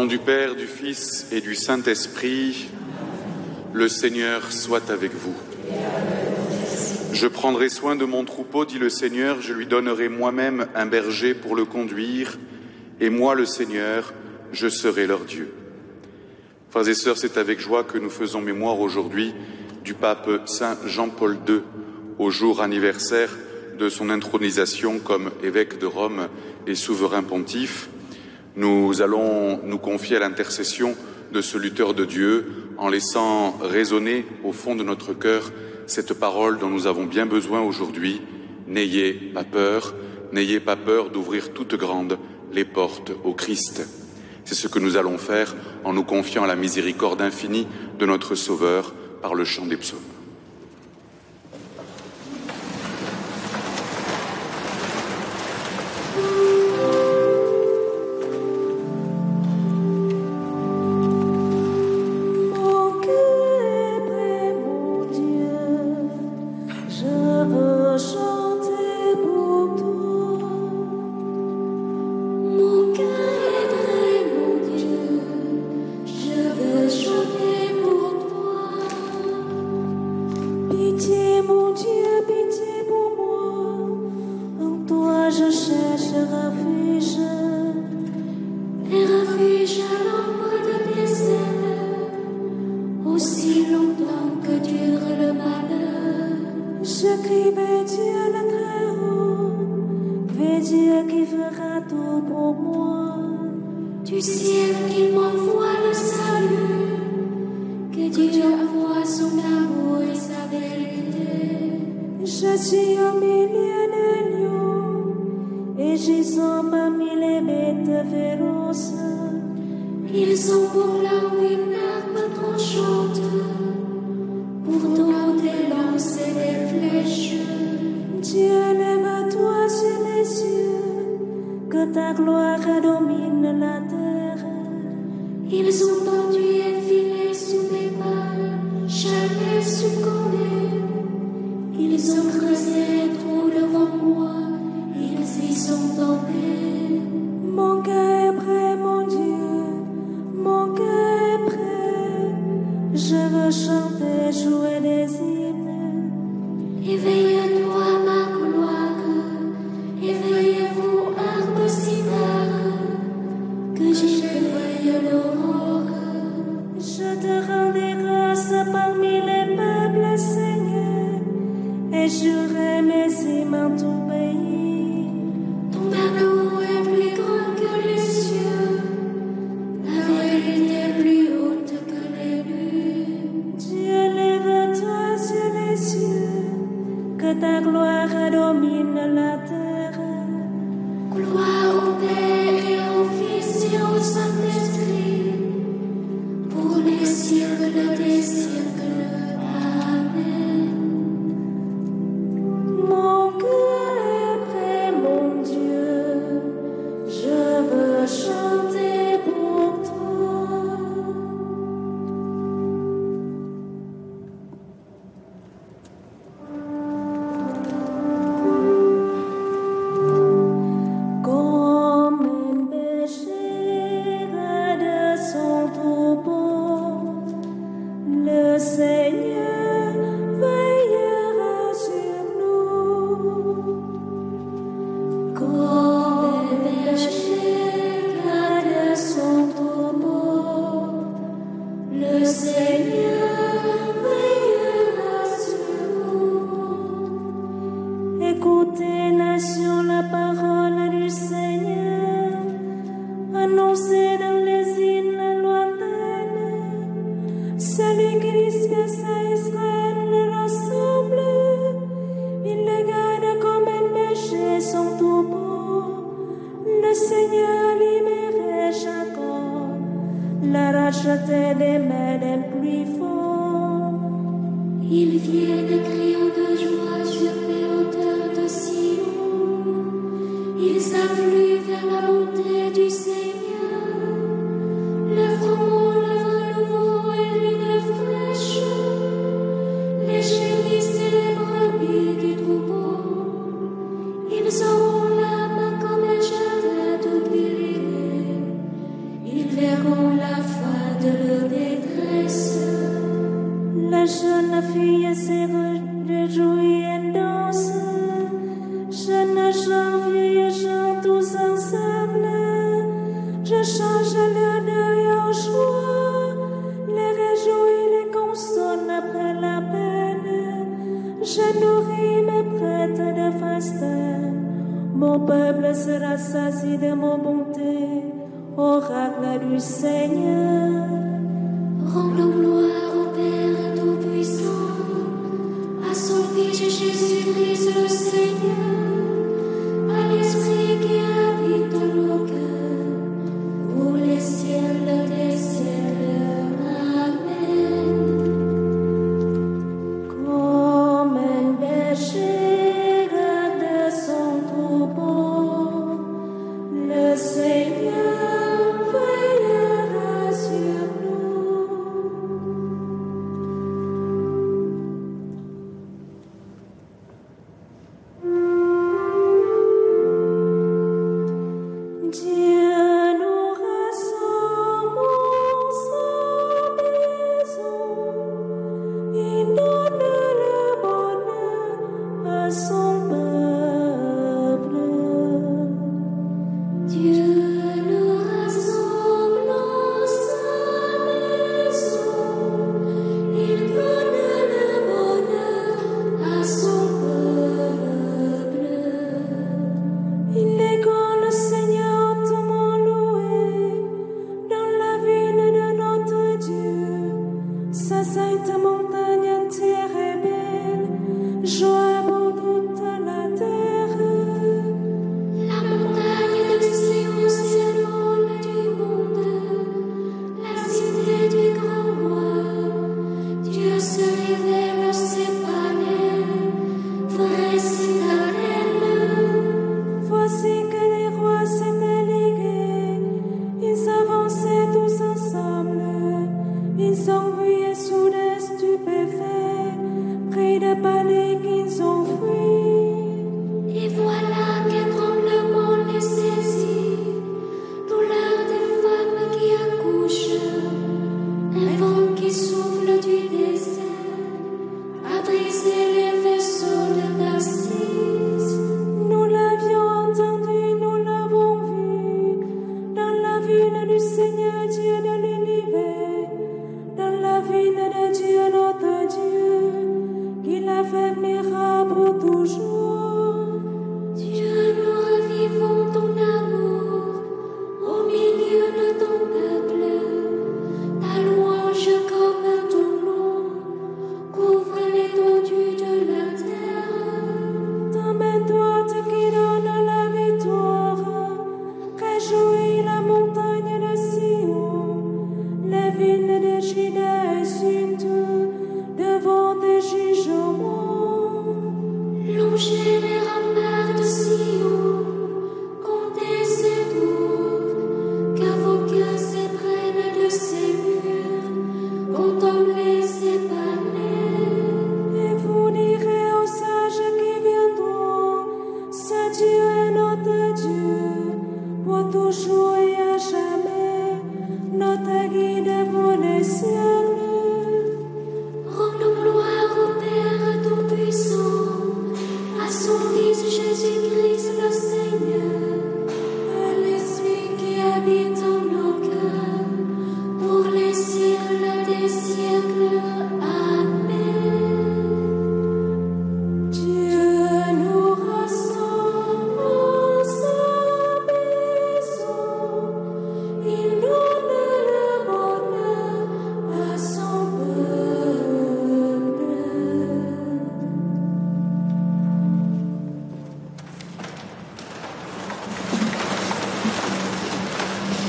nom du Père, du Fils et du Saint-Esprit, le Seigneur soit avec vous. Je prendrai soin de mon troupeau, dit le Seigneur, je lui donnerai moi-même un berger pour le conduire, et moi, le Seigneur, je serai leur Dieu. Frères et sœurs, c'est avec joie que nous faisons mémoire aujourd'hui du pape Saint Jean-Paul II, au jour anniversaire de son intronisation comme évêque de Rome et souverain pontife. Nous allons nous confier à l'intercession de ce lutteur de Dieu en laissant résonner au fond de notre cœur cette parole dont nous avons bien besoin aujourd'hui. N'ayez pas peur d'ouvrir toutes grandes les portes au Christ. C'est ce que nous allons faire en nous confiant à la miséricorde infinie de notre Sauveur par le chant des psaumes. Comme un berger danse, jeunes gens, vieilles gens, tous ensemble. Je change leur deuil en joie, les réjouis, les console après la peine. Je nourris mes prêtres de festin, mon peuple sera saisi de mon bonté, oracle du Seigneur. Rendons gloire au Père Tout-Puissant, à son Fils Jésus-Christ le Seigneur, à l'Esprit qui habite dans nos cœurs, pour les siècles des siècles. Amen. Comme un berger garde son troupeau, le Seigneur veillera sur nous. Dieu nous rassemble en sa maison, il donne le bonheur à son peuple. Dieu nous rassemble en sa maison, il donne le bonheur à son peuple. Il est grand le Seigneur, hautement loué, dans la ville de notre Dieu. Sa sainte montagne entière est belle, joie pour toute la terre. La montagne de Sion, symbole du monde, la cité du grand roi. Dieu se révèle ses palais, vraie citadelle. Voici que les rois s'étaient ligués, ils avançaient tous ensemble, ils ont vu et soudain stupéfaits, près des palais qu'ils ont fui. Et voilà qu'un tremblement les saisit, douleur des femmes qui accouchent, un vent qui souffle du désert, a brisé les vaisseaux de Tarsis. Nous l'avions entendu, nous l'avons vu, dans la ville du Seigneur Dieu de l'univers, dans la ville de Dieu notre Dieu, qui l'a fait miracle pour toujours. Dieu, nous revivons ton amour au milieu de ton peuple. Ta louange comme ton nom couvre l'étendue de la terre. Ta main droite qui donne la victoire, réjouis la montagne de Sion, les villes de Juda exultent devant tes jugements. Longez les remparts de Sion, comptez ses tours, que vos cœurs s'éprennent de ses murs, contemplez ses palais. Et vous direz aux sages qui viendront, ce Dieu est notre Dieu, pour toujours et à jamais, notre guide pour les siècles. Rendons gloire au Père Tout-Puissant, à son Fils Jésus-Christ le Seigneur, à l'Esprit qui habite en nos cœurs, pour les siècles des siècles. Amen. Dieu nous rassemble en sa maison, il donne le bonheur à son peuple.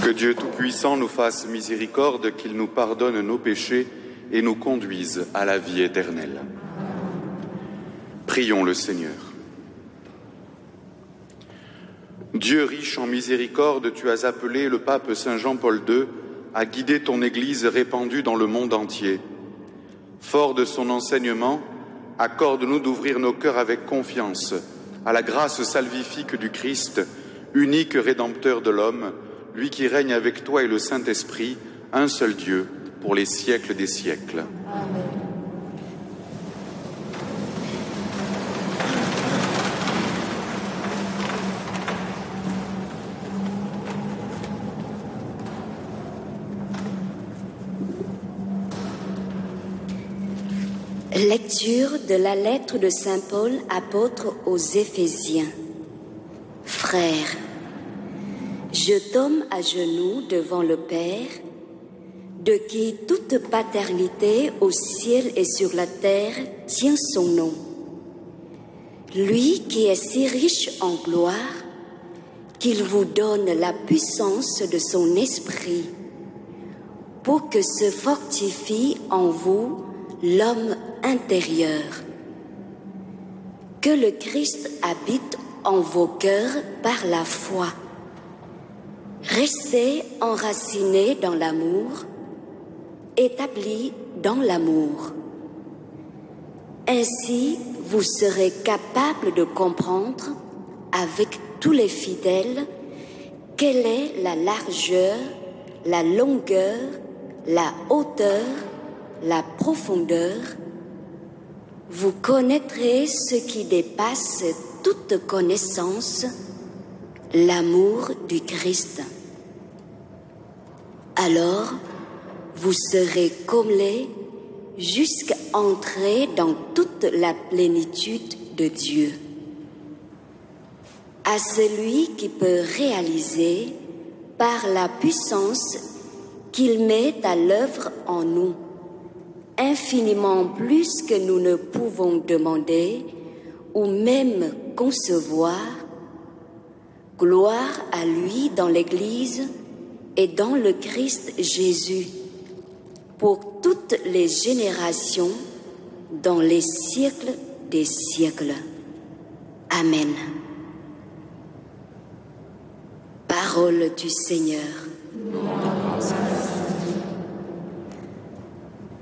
Que Dieu Tout-Puissant nous fasse miséricorde, qu'il nous pardonne nos péchés et nous conduise à la vie éternelle. Prions le Seigneur. Dieu riche en miséricorde, tu as appelé le pape Saint Jean-Paul II à guider ton Église répandue dans le monde entier. Fort de son enseignement, accorde-nous d'ouvrir nos cœurs avec confiance à la grâce salvifique du Christ, unique Rédempteur de l'homme, lui qui règne avec toi et le Saint-Esprit, un seul Dieu, pour les siècles des siècles. Amen. Lecture de la lettre de Saint Paul, apôtre aux Éphésiens. Frères, je tombe à genoux devant le Père, de qui toute paternité au ciel et sur la terre tient son nom. Lui qui est si riche en gloire, qu'il vous donne la puissance de son esprit, pour que se fortifie en vous l'homme intérieur. Que le Christ habite en vos cœurs par la foi. Restez enracinés dans l'amour, établis dans l'amour. Ainsi, vous serez capables de comprendre avec tous les fidèles quelle est la largeur, la longueur, la hauteur, la profondeur. Vous connaîtrez ce qui dépasse toute connaissance, l'amour du Christ. Alors, vous serez comblés jusqu'à entrer dans toute la plénitude de Dieu. À celui qui peut réaliser, par la puissance qu'il met à l'œuvre en nous, infiniment plus que nous ne pouvons demander ou même concevoir, gloire à lui dans l'Église et dans le Christ Jésus, pour toutes les générations, dans les siècles des siècles. Amen. Parole du Seigneur.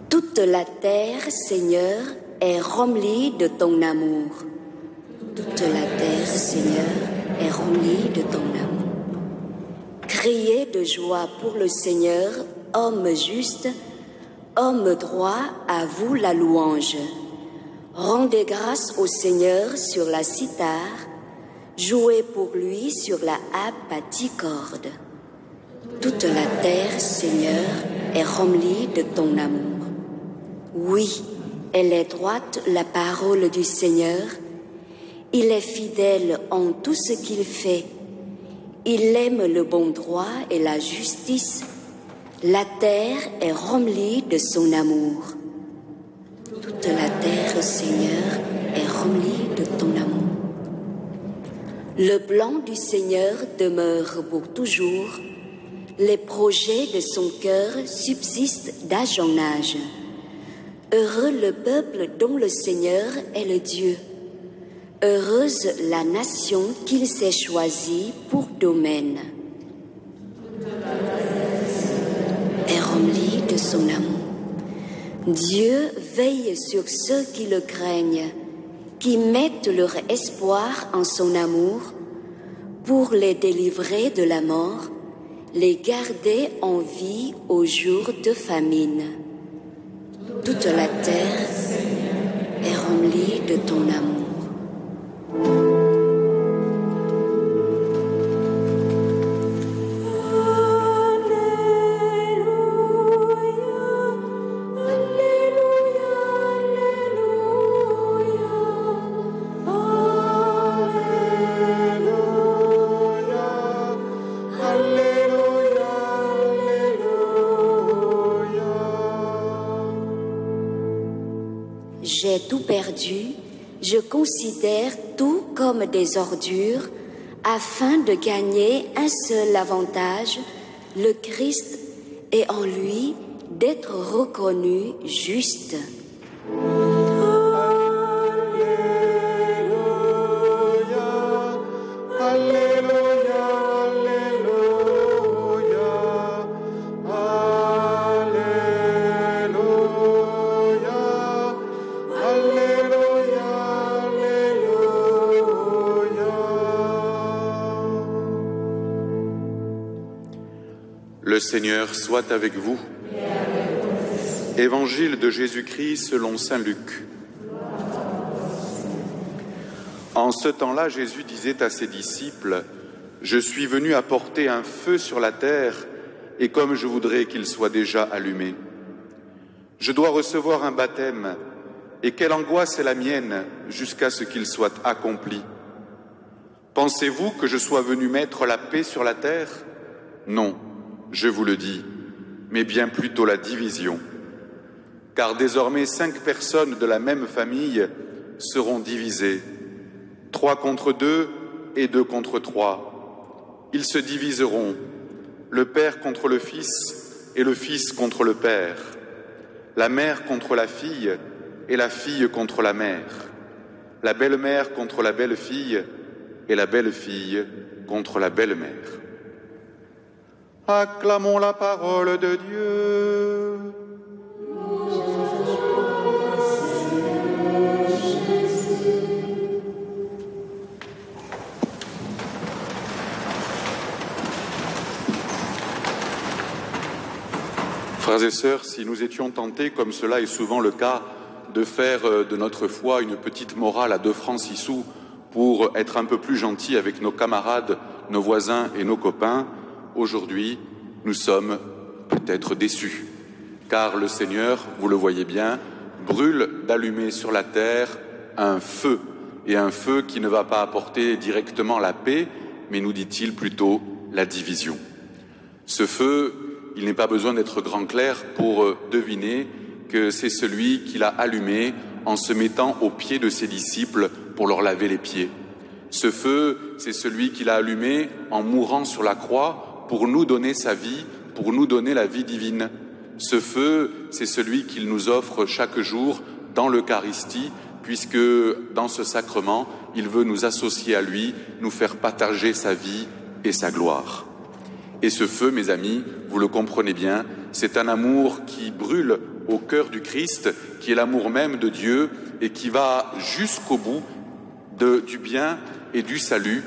Toute la terre, Seigneur, est remplie de ton amour. Toute la terre, Seigneur, est remplie de ton amour. Criez de joie pour le Seigneur, homme juste, homme droit, à vous la louange. Rendez grâce au Seigneur sur la cithare, jouez pour lui sur la harpe à 10 cordes. Toute la terre, Seigneur, est remplie de ton amour. Oui, elle est droite, la parole du Seigneur. Il est fidèle en tout ce qu'il fait. Il aime le bon droit et la justice. La terre est remplie de son amour. Toute la terre, Seigneur, est remplie de ton amour. Le plan du Seigneur demeure pour toujours. Les projets de son cœur subsistent d'âge en âge. Heureux le peuple dont le Seigneur est le Dieu. Heureuse la nation qu'il s'est choisie pour domaine. Est remplie de son amour. Dieu veille sur ceux qui le craignent, qui mettent leur espoir en son amour, pour les délivrer de la mort, les garder en vie au jour de famine. Toute la terre est remplie de ton amour. J'ai tout perdu, je considère tout comme des ordures, afin de gagner un seul avantage, le Christ, et en lui d'être reconnu juste. Le Seigneur soit avec vous. Évangile de Jésus-Christ selon saint Luc. En ce temps-là, Jésus disait à ses disciples, « Je suis venu apporter un feu sur la terre, et comme je voudrais qu'il soit déjà allumé. Je dois recevoir un baptême, et quelle angoisse est la mienne jusqu'à ce qu'il soit accompli. Pensez-vous que je sois venu mettre la paix sur la terre? Non, je vous le dis, mais bien plutôt la division. Car désormais 5 personnes de la même famille seront divisées, 3 contre 2 et 2 contre 3. Ils se diviseront, le père contre le fils et le fils contre le père, la mère contre la fille et la fille contre la mère, la belle-mère contre la belle-fille et la belle-fille contre la belle-mère. Acclamons la parole de Dieu. Frères et sœurs, si nous étions tentés, comme cela est souvent le cas, de faire de notre foi une petite morale à 2 francs 6 sous pour être un peu plus gentils avec nos camarades, nos voisins et nos copains, aujourd'hui, nous sommes peut-être déçus. Car le Seigneur, vous le voyez bien, brûle d'allumer sur la terre un feu, et un feu qui ne va pas apporter directement la paix, mais nous dit-il plutôt la division. Ce feu, il n'est pas besoin d'être grand clair pour deviner que c'est celui qu'il a allumé en se mettant aux pieds de ses disciples pour leur laver les pieds. Ce feu, c'est celui qu'il a allumé en mourant sur la croix pour nous donner sa vie, pour nous donner la vie divine. Ce feu, c'est celui qu'il nous offre chaque jour dans l'Eucharistie, puisque dans ce sacrement, il veut nous associer à lui, nous faire partager sa vie et sa gloire. Et ce feu, mes amis, vous le comprenez bien, c'est un amour qui brûle au cœur du Christ, qui est l'amour même de Dieu et qui va jusqu'au bout du bien et du salut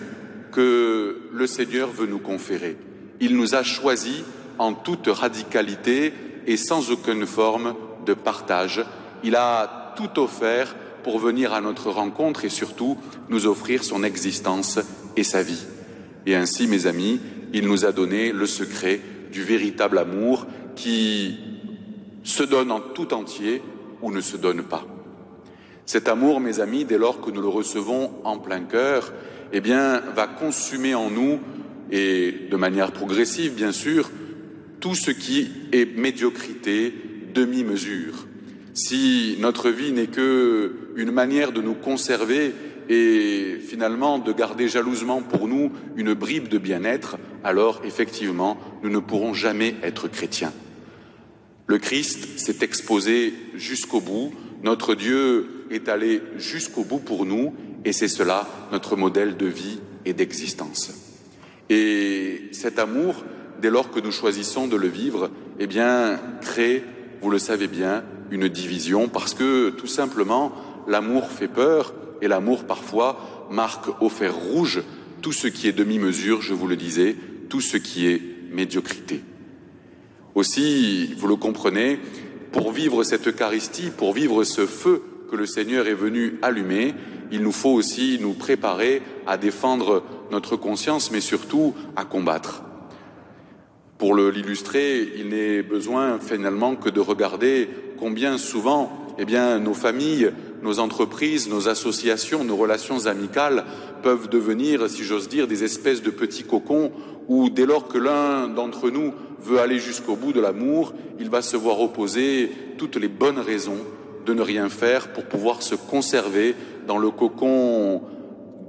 que le Seigneur veut nous conférer. Il nous a choisis en toute radicalité et sans aucune forme de partage. Il a tout offert pour venir à notre rencontre et surtout nous offrir son existence et sa vie. Et ainsi, mes amis, il nous a donné le secret du véritable amour qui se donne en tout entier ou ne se donne pas. Cet amour, mes amis, dès lors que nous le recevons en plein cœur, eh bien, va consumer en nous, et de manière progressive, bien sûr, tout ce qui est médiocrité, demi-mesure. Si notre vie n'est qu'une manière de nous conserver et finalement de garder jalousement pour nous une bribe de bien-être, alors effectivement, nous ne pourrons jamais être chrétiens. Le Christ s'est exposé jusqu'au bout, notre Dieu est allé jusqu'au bout pour nous, et c'est cela notre modèle de vie et d'existence. Et cet amour, dès lors que nous choisissons de le vivre, eh bien, crée, vous le savez bien, une division, parce que tout simplement, l'amour fait peur, et l'amour parfois marque au fer rouge tout ce qui est demi-mesure, je vous le disais, tout ce qui est médiocrité. Aussi, vous le comprenez, pour vivre cette Eucharistie, pour vivre ce feu que le Seigneur est venu allumer, il nous faut aussi nous préparer à défendre notre conscience, mais surtout à combattre. Pour l'illustrer, il n'est besoin finalement que de regarder combien souvent, eh bien, nos familles, nos entreprises, nos associations, nos relations amicales peuvent devenir, si j'ose dire, des espèces de petits cocons où, dès lors que l'un d'entre nous veut aller jusqu'au bout de l'amour, il va se voir opposer toutes les bonnes raisons de ne rien faire pour pouvoir se conserver dans le cocon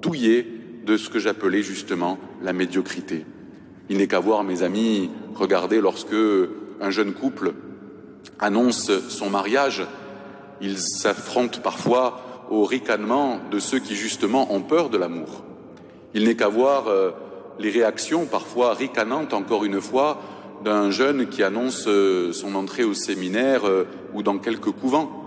douillet de ce que j'appelais justement la médiocrité. Il n'est qu'à voir, mes amis, regardez, lorsque un jeune couple annonce son mariage, ils s'affrontent parfois au ricanement de ceux qui justement ont peur de l'amour. Il n'est qu'à voir les réactions parfois ricanantes, encore une fois, d'un jeune qui annonce son entrée au séminaire ou dans quelques couvents.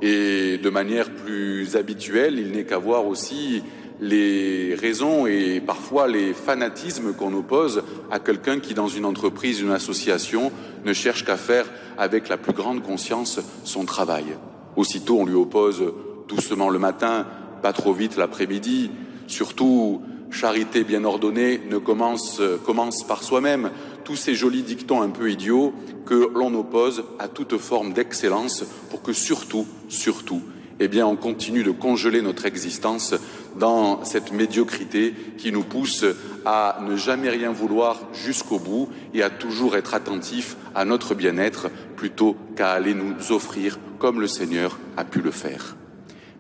Et de manière plus habituelle, il n'est qu'à voir aussi les raisons et parfois les fanatismes qu'on oppose à quelqu'un qui, dans une entreprise, une association, ne cherche qu'à faire avec la plus grande conscience son travail. Aussitôt, on lui oppose doucement le matin, pas trop vite l'après-midi, surtout charité bien ordonnée commence par soi-même. Tous ces jolis dictons un peu idiots que l'on oppose à toute forme d'excellence pour que surtout, eh bien on continue de congeler notre existence dans cette médiocrité qui nous pousse à ne jamais rien vouloir jusqu'au bout et à toujours être attentif à notre bien-être plutôt qu'à aller nous offrir comme le Seigneur a pu le faire.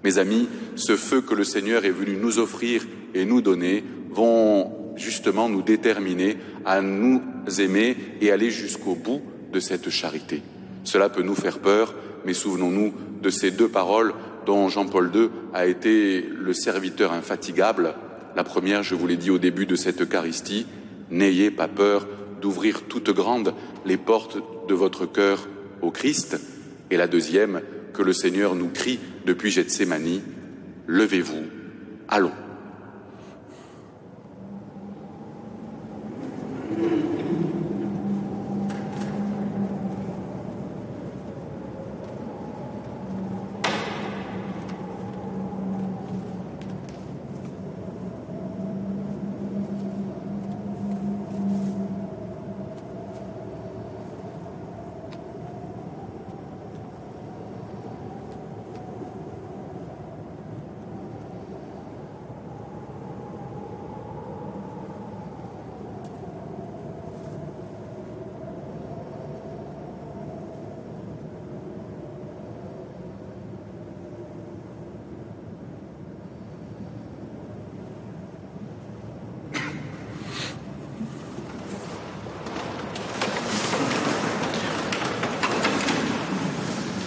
Mes amis, ce feu que le Seigneur est venu nous offrir et nous donner vont justement nous déterminer à nous aimer et aller jusqu'au bout de cette charité. Cela peut nous faire peur, mais souvenons-nous de ces deux paroles dont Jean-Paul II a été le serviteur infatigable. La première, je vous l'ai dit au début de cette Eucharistie, « N'ayez pas peur d'ouvrir toutes grandes les portes de votre cœur au Christ ». Et la deuxième, que le Seigneur nous crie depuis Gethsémani, « Levez-vous, allons ».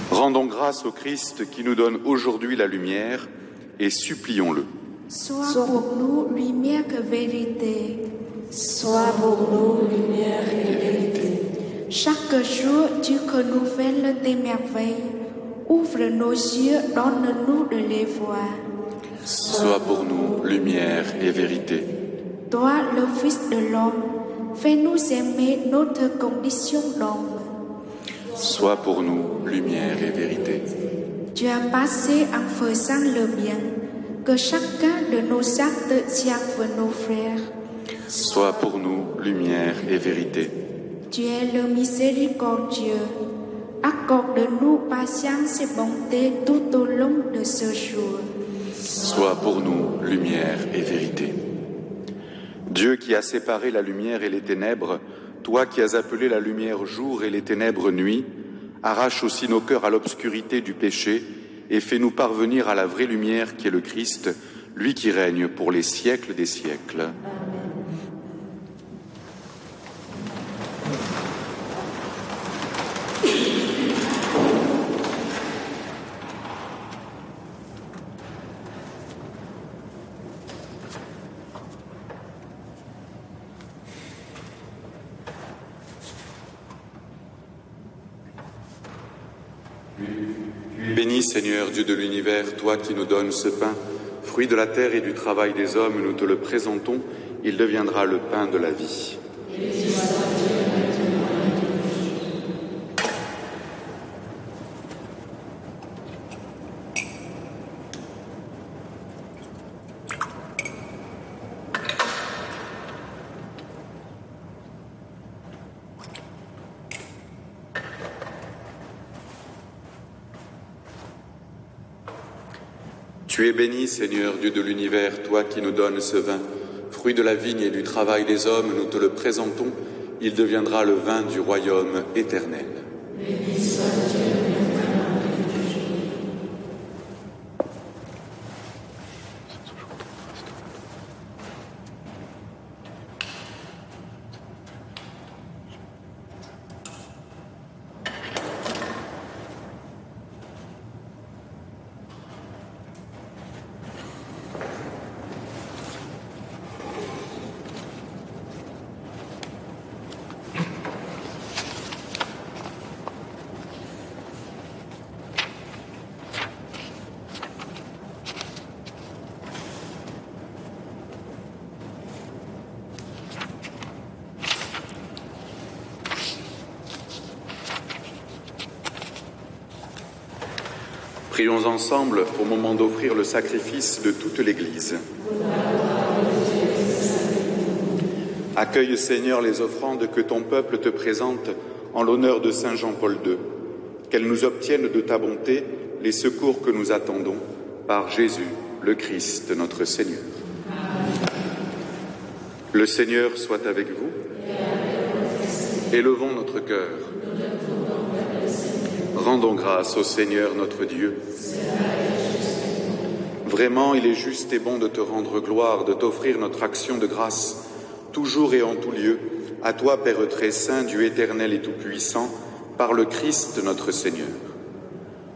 Rendons grâce au Christ qui nous donne aujourd'hui la lumière et supplions-le. Sois pour nous lumière et vérité. Sois pour nous lumière et vérité. Chaque jour, Dieu renouvelle tes merveilles. Ouvre nos yeux, donne-nous de les voir. Sois pour nous lumière et vérité. Toi, le Fils de l'homme, fais-nous aimer notre condition d'homme. Sois pour nous lumière et vérité. Tu as passé en faisant le bien, que chacun de nos actes serve nos frères. Sois pour nous lumière et vérité. Tu es le miséricordieux. Accorde-nous patience et bonté tout au long de ce jour. Sois pour nous lumière et vérité. Dieu qui a séparé la lumière et les ténèbres, toi qui as appelé la lumière jour et les ténèbres nuit, arrache aussi nos cœurs à l'obscurité du péché et fais-nous parvenir à la vraie lumière qui est le Christ, lui qui règne pour les siècles des siècles. Amen. Bénis, Seigneur, Dieu de l'univers, toi qui nous donnes ce pain, fruit de la terre et du travail des hommes, nous te le présentons, il deviendra le pain de la vie. Tu es béni, Seigneur, Dieu de l'univers, toi qui nous donnes ce vin, fruit de la vigne et du travail des hommes, nous te le présentons, il deviendra le vin du royaume éternel. Béni soit Dieu. Prions ensemble au moment d'offrir le sacrifice de toute l'Église. Accueille, Seigneur, les offrandes que ton peuple te présente en l'honneur de Saint Jean-Paul II. Qu'elles nous obtiennent de ta bonté les secours que nous attendons par Jésus, le Christ, notre Seigneur. Le Seigneur soit avec vous. Élevons notre cœur. Rendons grâce au Seigneur notre Dieu. Vraiment, il est juste et bon de te rendre gloire, de t'offrir notre action de grâce, toujours et en tout lieu, à toi, Père très saint, Dieu éternel et tout-puissant, par le Christ notre Seigneur.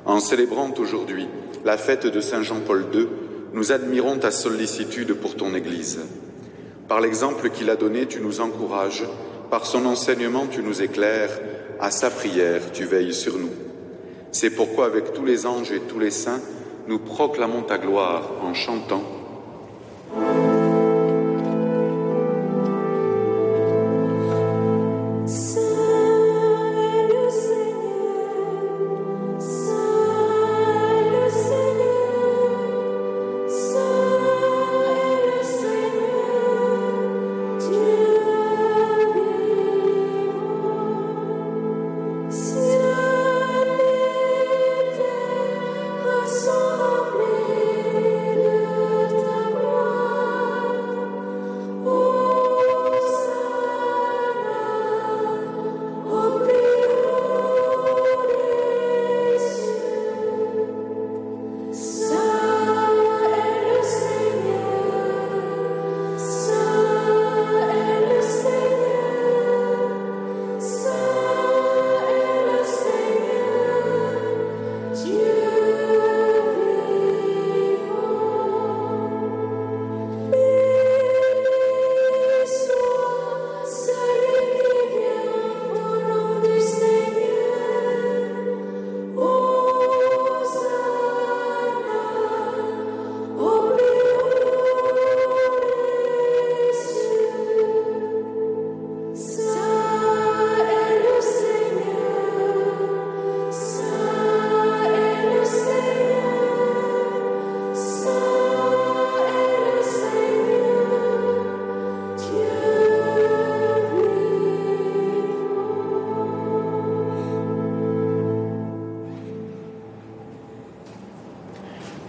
En célébrant aujourd'hui la fête de Saint Jean-Paul II, nous admirons ta sollicitude pour ton Église. Par l'exemple qu'il a donné, tu nous encourages, par son enseignement, tu nous éclaires, à sa prière, tu veilles sur nous. C'est pourquoi, avec tous les anges et tous les saints, nous proclamons ta gloire en chantant.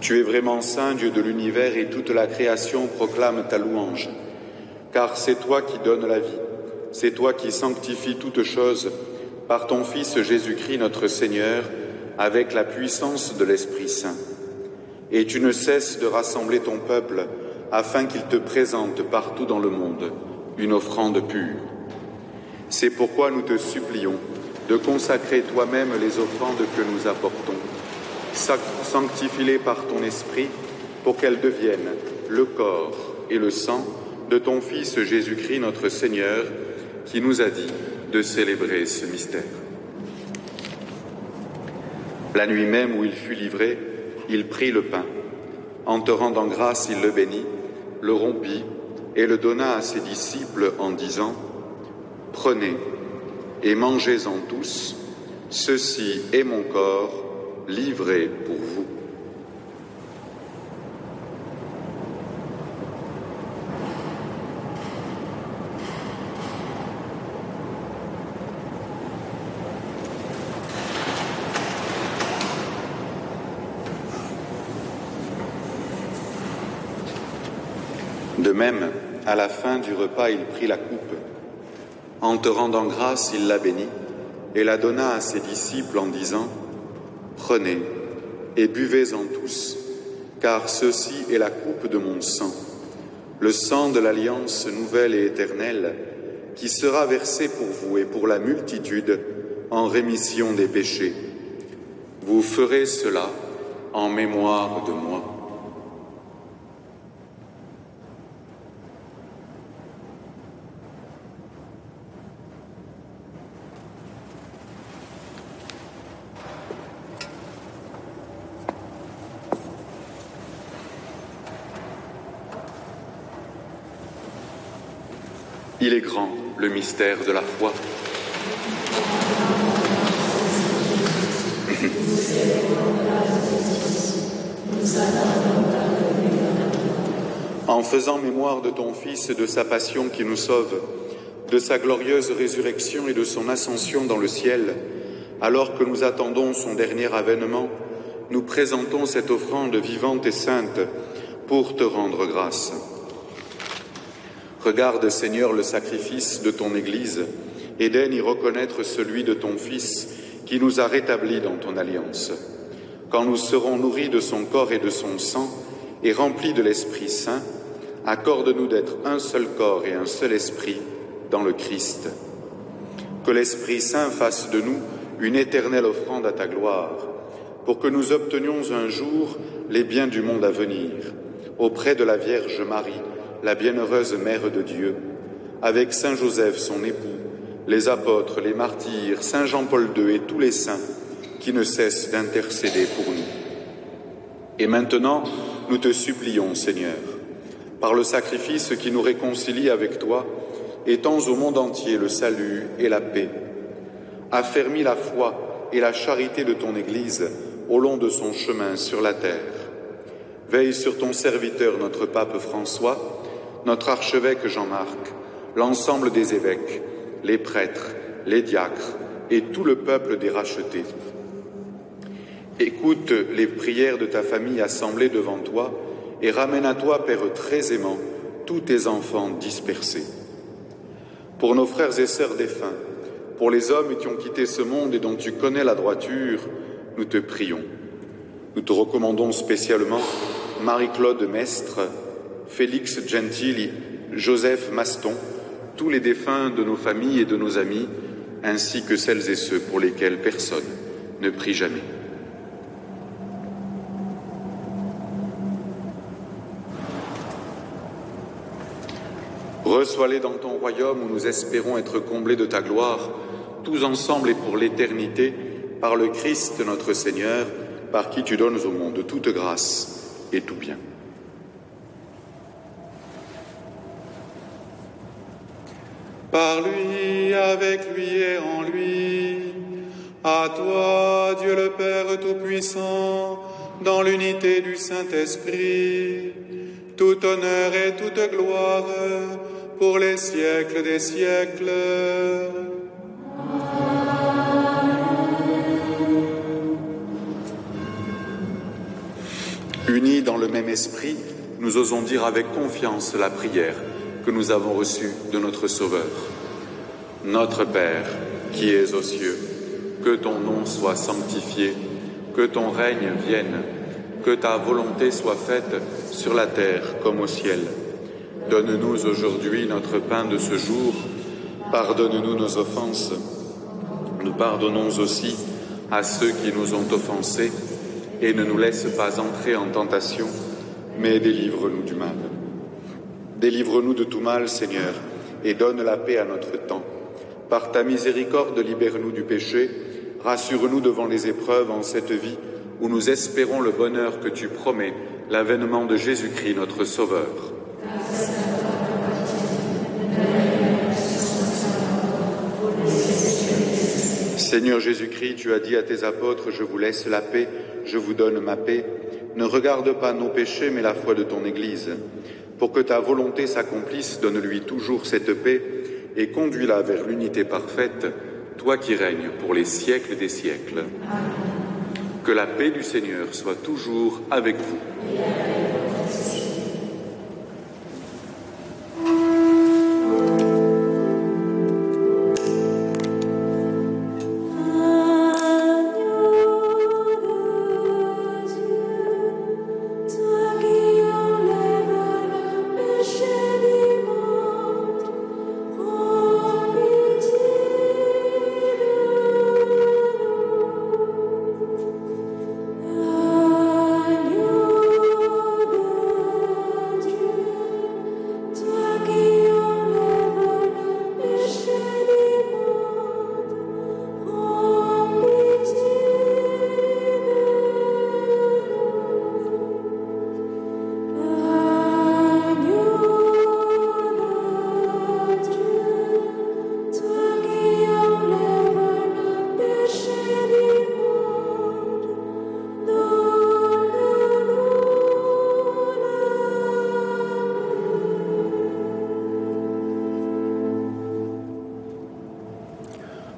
Tu es vraiment saint, Dieu de l'univers, et toute la création proclame ta louange. Car c'est toi qui donnes la vie, c'est toi qui sanctifies toutes choses par ton Fils Jésus-Christ notre Seigneur, avec la puissance de l'Esprit Saint. Et tu ne cesses de rassembler ton peuple afin qu'il te présente partout dans le monde une offrande pure. C'est pourquoi nous te supplions de consacrer toi-même les offrandes que nous apportons. Sanctifie-les par ton Esprit pour qu'elles deviennent le corps et le sang de ton Fils Jésus-Christ notre Seigneur, qui nous a dit de célébrer ce mystère. La nuit même où il fut livré, il prit le pain. En te rendant grâce, il le bénit, le rompit et le donna à ses disciples en disant : « Prenez et mangez-en tous, ceci est mon corps, livré pour vous. » De même, à la fin du repas, il prit la coupe. En te rendant grâce, il la bénit et la donna à ses disciples en disant : « Prenez et buvez-en tous, car ceci est la coupe de mon sang, le sang de l'alliance nouvelle et éternelle, qui sera versé pour vous et pour la multitude en rémission des péchés. Vous ferez cela en mémoire de moi. » Il est grand, le mystère de la foi. En faisant mémoire de ton Fils et de sa passion qui nous sauve, de sa glorieuse résurrection et de son ascension dans le ciel, alors que nous attendons son dernier avènement, nous présentons cette offrande vivante et sainte pour te rendre grâce. Regarde, Seigneur, le sacrifice de ton Église et daigne y reconnaître celui de ton Fils qui nous a rétablis dans ton alliance. Quand nous serons nourris de son corps et de son sang et remplis de l'Esprit Saint, accorde-nous d'être un seul corps et un seul esprit dans le Christ. Que l'Esprit Saint fasse de nous une éternelle offrande à ta gloire, pour que nous obtenions un jour les biens du monde à venir, auprès de la Vierge Marie, la bienheureuse Mère de Dieu, avec Saint Joseph, son époux, les apôtres, les martyrs, Saint Jean-Paul II et tous les saints qui ne cessent d'intercéder pour nous. Et maintenant, nous te supplions, Seigneur, par le sacrifice qui nous réconcilie avec toi, étends au monde entier le salut et la paix. Affermis la foi et la charité de ton Église au long de son chemin sur la terre. Veille sur ton serviteur, notre pape François, notre archevêque Jean-Marc, l'ensemble des évêques, les prêtres, les diacres et tout le peuple des rachetés. Écoute les prières de ta famille assemblée devant toi et ramène à toi, Père très aimant, tous tes enfants dispersés. Pour nos frères et sœurs défunts, pour les hommes qui ont quitté ce monde et dont tu connais la droiture, nous te prions. Nous te recommandons spécialement Marie-Claude Mestre, Félix Gentili, Joseph Maston, tous les défunts de nos familles et de nos amis, ainsi que celles et ceux pour lesquels personne ne prie jamais. Reçois-les dans ton royaume où nous espérons être comblés de ta gloire, tous ensemble et pour l'éternité, par le Christ notre Seigneur, par qui tu donnes au monde toute grâce et tout bien. Par lui, avec lui et en lui, à toi, Dieu le Père Tout-Puissant, dans l'unité du Saint-Esprit, tout honneur et toute gloire pour les siècles des siècles. Unis dans le même esprit, nous osons dire avec confiance la prière que nous avons reçue de notre Sauveur. Notre Père, qui es aux cieux, que ton nom soit sanctifié, que ton règne vienne, que ta volonté soit faite sur la terre comme au ciel. Donne-nous aujourd'hui notre pain de ce jour. Pardonne-nous nos offenses. Nous pardonnons aussi à ceux qui nous ont offensés. Et ne nous laisse pas entrer en tentation, mais délivre-nous du mal. Délivre-nous de tout mal, Seigneur, et donne la paix à notre temps. Par ta miséricorde, libère-nous du péché. Rassure-nous devant les épreuves en cette vie où nous espérons le bonheur que tu promets, l'avènement de Jésus-Christ, notre Sauveur. Seigneur Jésus-Christ, tu as dit à tes apôtres, je vous laisse la paix, je vous donne ma paix. Ne regarde pas nos péchés, mais la foi de ton Église. Pour que ta volonté s'accomplisse, donne-lui toujours cette paix et conduis-la vers l'unité parfaite, toi qui règnes pour les siècles des siècles. Que la paix du Seigneur soit toujours avec vous.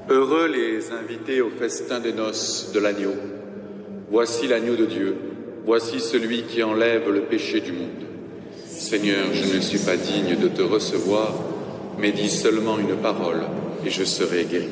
Heureux les invités au festin des noces de l'agneau. Voici l'agneau de Dieu, voici celui qui enlève le péché du monde. Seigneur, je ne suis pas digne de te recevoir, mais dis seulement une parole, et je serai guéri.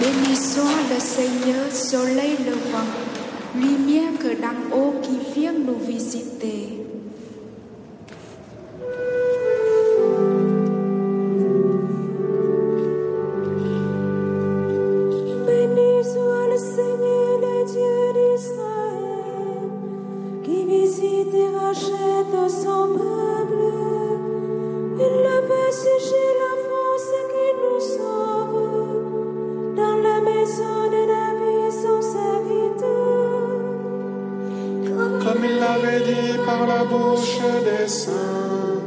Béni soit le Seigneur, soleil levant, lumière que d'en haut qui vient nous visiter. Béni soit le Seigneur, le Dieu d'Israël, qui visite et rachète son peuple. Il avait séché la France qui nous sauve. Dans la maison de David, son serviteur. Comme il l'avait dit par la bouche des saints,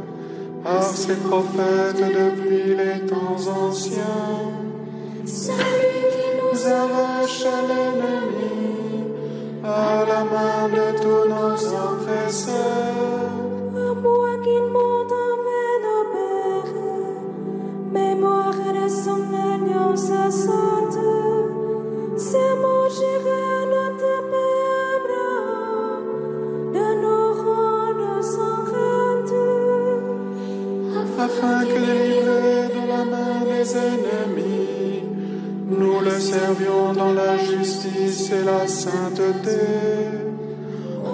par ses prophètes depuis les temps anciens. Celui qui nous Arrache l'ennemi à la main de tous nos oppresseurs. À moi qui monte envers nos pères, mémoire de son alliance sainte, serment juré à notre Père Abraham, de nous rendre sans crainte. Afin que délivrés de la main des ennemis, nous le servions dans la justice et la sainteté,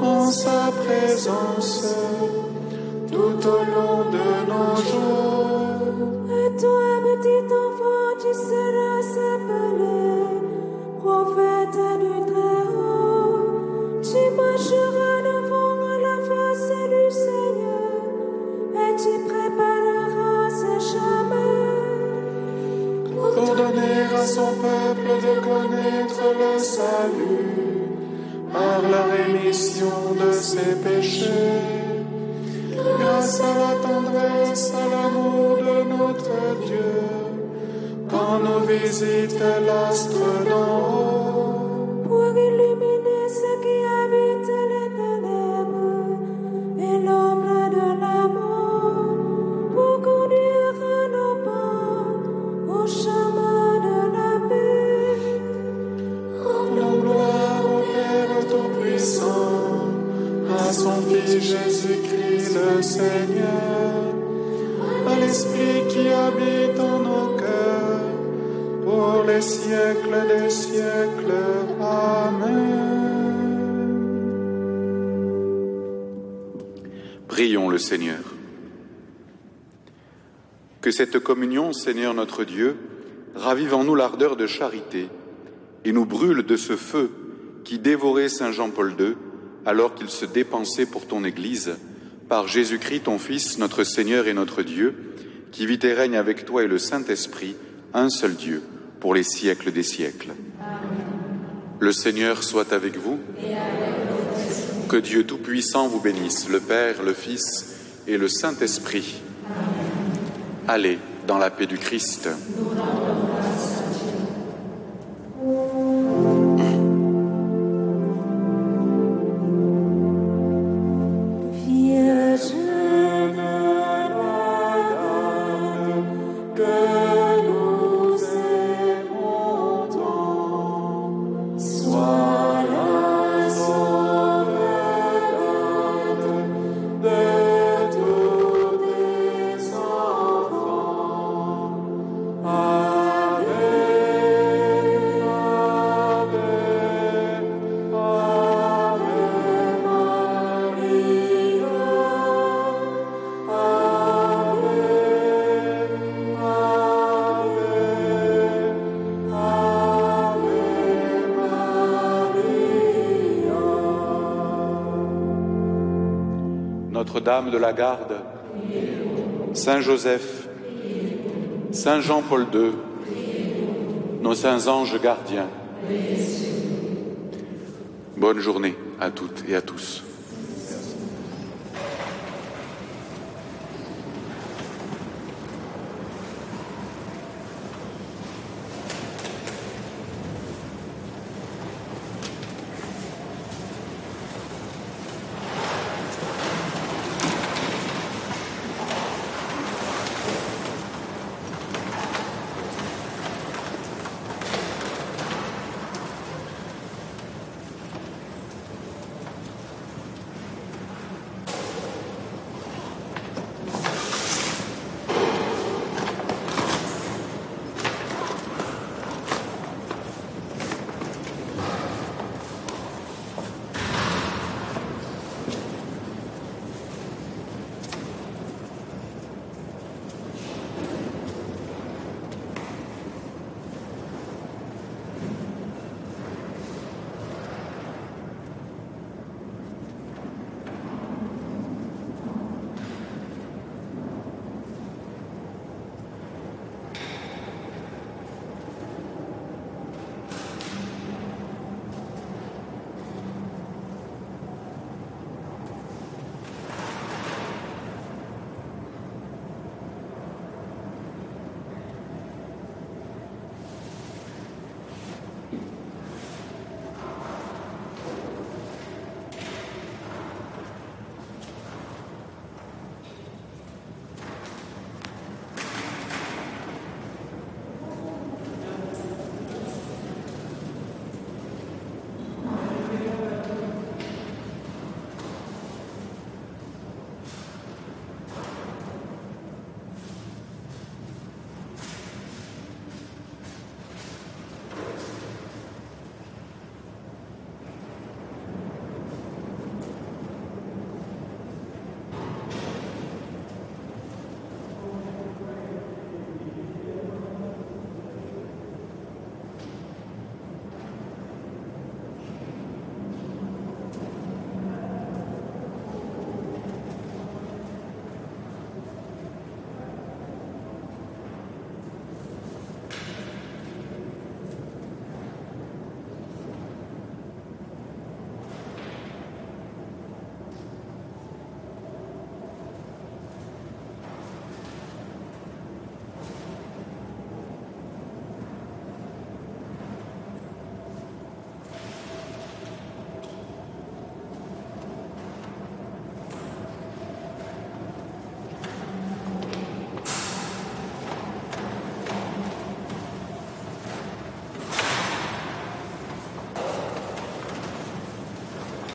en sa présence, tout au long de nos jours. Et toi, petit enfant, tu seras appelé prophète du Très-Haut. Tu marcheras devant la face du Seigneur et tu prépareras ses chemins. Pour donner à son peuple de connaître le salut par la rémission de ses péchés, grâce à la tendresse, à l'amour de notre Dieu, quand nous visite l'astre d'en haut. Pour illuminer ceux qui habitent les ténèbres et l'ombre de la mort, pour conduire nos pas au chemin de la paix. Rendons gloire au Père Tout-Puissant, à son Fils Jésus-Christ le Seigneur, à l'Esprit qui habite en nos cœurs, pour les siècles des siècles. Amen. Prions le Seigneur. Que cette communion, Seigneur notre Dieu, ravive en nous l'ardeur de charité et nous brûle de ce feu qui dévorait Saint Jean-Paul II alors qu'il se dépensait pour ton Église, par Jésus-Christ, ton Fils, notre Seigneur et notre Dieu, qui vit et règne avec toi et le Saint-Esprit, un seul Dieu, pour les siècles des siècles. Le Seigneur soit avec vous. Que Dieu Tout-Puissant vous bénisse, le Père, le Fils et le Saint-Esprit. Allez dans la paix du Christ. Notre-Dame de la Garde, Saint Joseph, Saint Jean-Paul II, nos saints anges gardiens. Bonne journée à toutes et à tous.